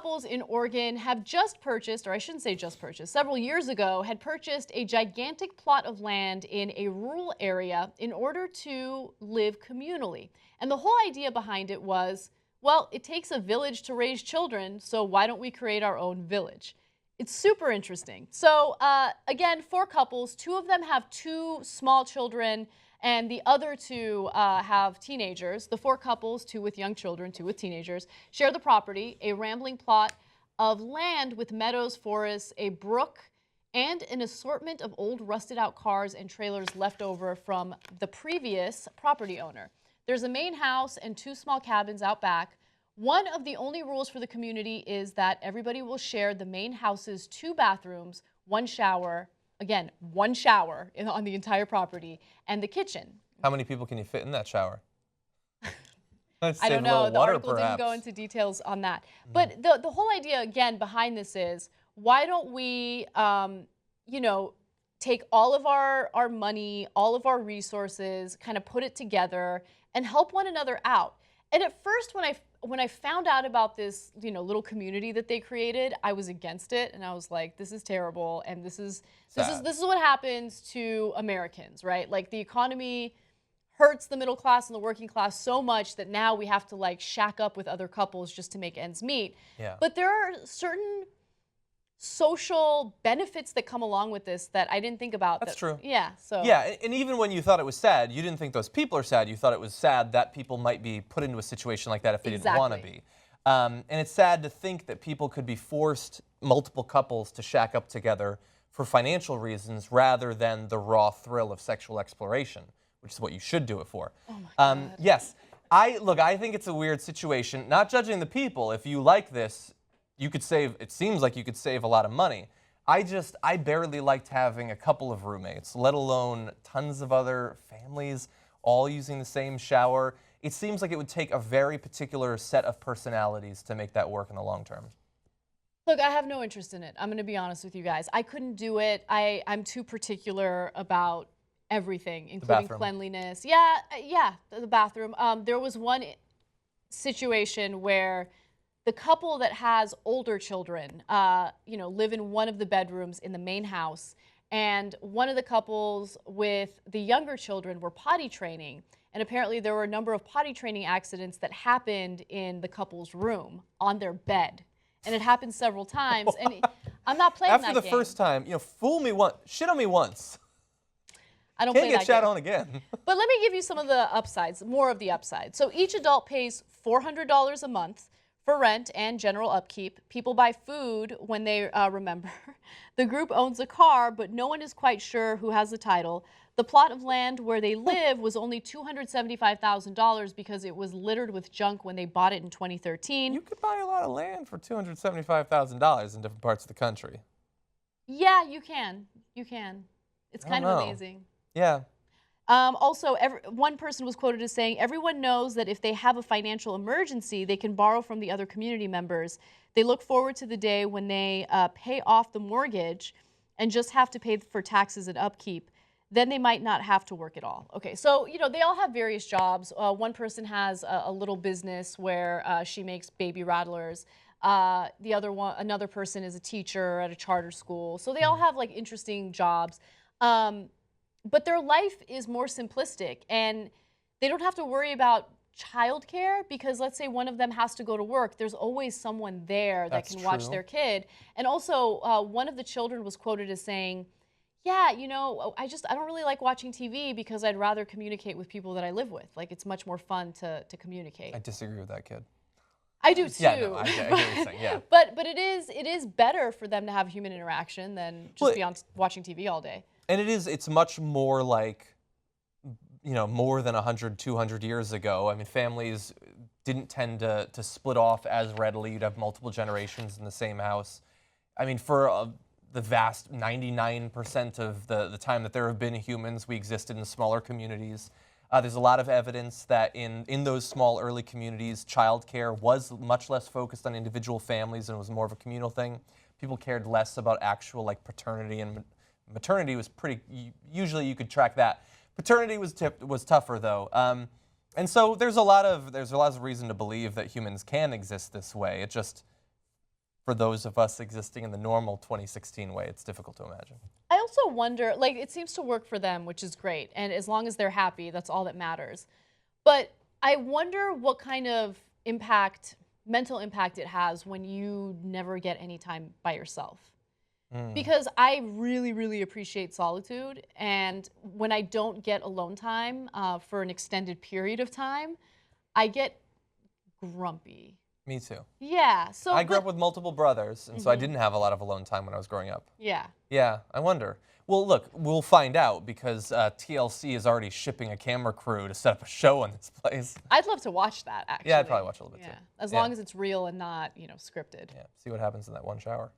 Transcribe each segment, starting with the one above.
couples in Oregon have just purchased, or I shouldn't say just purchased, several years ago had purchased a gigantic plot of land in a rural area in order to live communally. And the whole idea behind it was, well, it takes a village to raise children, so why don't we create our own village? It's super interesting. So again, 4 couples, 2 of them have 2 small children, and the other 2 have teenagers. The 4 couples, 2 with young children, 2 with teenagers, share the property, a rambling plot of land with meadows, forests, a brook, and an assortment of old rusted out cars and trailers left over from the previous property owner. There's a main house and 2 small cabins out back. One of the only rules for the community is that everybody will share the main house's 2 bathrooms, 1 shower, again, 1 shower on the entire property, and the kitchen. How many people can you fit in that shower? I don't know. The article didn't go into details on that. But the whole idea, again, behind this is, why don't we, take all of our money, all of our resources, kind of put it together and help one another out. And at first, when I found out about this, little community that they created, I was against it, and I was like, this is terrible, and this is what happens to Americans, right? Like, the economy hurts the middle class and the working class so much that now we have to like shack up with other couples just to make ends meet. Yeah. But there are certain social benefits that come along with this that I didn't think about. That's true. Yeah. So. Yeah, and even when you thought it was sad, you didn't think those people are sad. You thought it was sad that people might be put into a situation like that if they didn't want to be. And it's sad to think that people could be forced, multiple couples, to shack up together for financial reasons rather than the raw thrill of sexual exploration, which is what you should do it for. Oh my God. Yes, I think it's a weird situation. Not judging the people. If you like this, you could save, it seems like you could save a lot of money. I barely liked having a couple of roommates, let alone tons of other families all using the same shower. It seems like it would take a very particular set of personalities to make that work in the long term. Look, I have no interest in it. I'm going to be honest with you guys. I couldn't do it. I'm too particular about everything, including cleanliness. Yeah, the bathroom. There was one situation where the couple that has older children, live in one of the bedrooms in the main house, and one of the couples with the younger children were potty training, and apparently there were a number of potty training accidents that happened in the couple's room on their bed, and it happened several times. And I'm not playing that game. After the first time, fool me once, shit on me once. I don't play that game. Can't get shat on again. But let me give you some of the upsides, more of the upsides. So each adult pays $400 a month for rent and general upkeep. People buy food when they remember. The group owns a car, but no one is quite sure who has the title. The plot of land where they live was only $275,000 because it was littered with junk when they bought it in 2013. You could buy a lot of land for $275,000 in different parts of the country. Yeah, you can. You can. It's kind of amazing. Yeah. Also, one person was quoted as saying, everyone knows that if they have a financial emergency, they can borrow from the other community members. They look forward to the day when they pay off the mortgage and just have to pay for taxes and upkeep. Then they might not have to work at all. Okay, so, they all have various jobs. One person has a little business where she makes baby rattlers. Another person is a teacher at a charter school. So they all have like interesting jobs. But their life is more simplistic, and they don't have to worry about childcare because let's say one of them has to go to work. There's always someone there that can watch their kid. And also, one of the children was quoted as saying, yeah, I don't really like watching TV because I'd rather communicate with people that I live with. Like, it's much more fun to communicate. I disagree with that kid. I do too. Yeah, no, I get what you're saying, yeah. But it is better for them to have human interaction than just be on watching TV all day. And it's much more like, more than 100, 200 years ago. I mean, families didn't tend to split off as readily. You'd have multiple generations in the same house. I mean, for the vast 99% of the time that there have been humans, we existed in smaller communities. There's a lot of evidence that in those small early communities, childcare was much less focused on individual families and was more of a communal thing. People cared less about actual paternity, and maternity was usually you could track that. Paternity was tougher though. And so there's a lot of reason to believe that humans can exist this way. It just, for those of us existing in the normal 2016 way, it's difficult to imagine. I also wonder, like, it seems to work for them, which is great. And as long as they're happy, that's all that matters. But I wonder what kind of impact, mental impact it has when you never get any time by yourself. Because I really, really appreciate solitude. And when I don't get alone time for an extended period of time, I get grumpy. Me too. Yeah. So I grew up with multiple brothers, and so I didn't have a lot of alone time when I was growing up. Yeah. Yeah, I wonder. Well, look, we'll find out because TLC is already shipping a camera crew to set up a show in this place. I'd love to watch that, actually. Yeah, I'd probably watch a little bit too. As long as it's real and not, scripted. Yeah, see what happens in that one shower.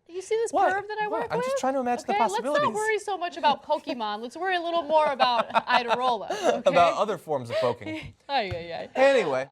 You see this What? perv that I work with? I'm just trying to imagine the possibilities. Let's not worry so much about Pokemon. Let's worry a little more about Iadarola. Okay? About other forms of poking. Ay, ay, ay. Anyway.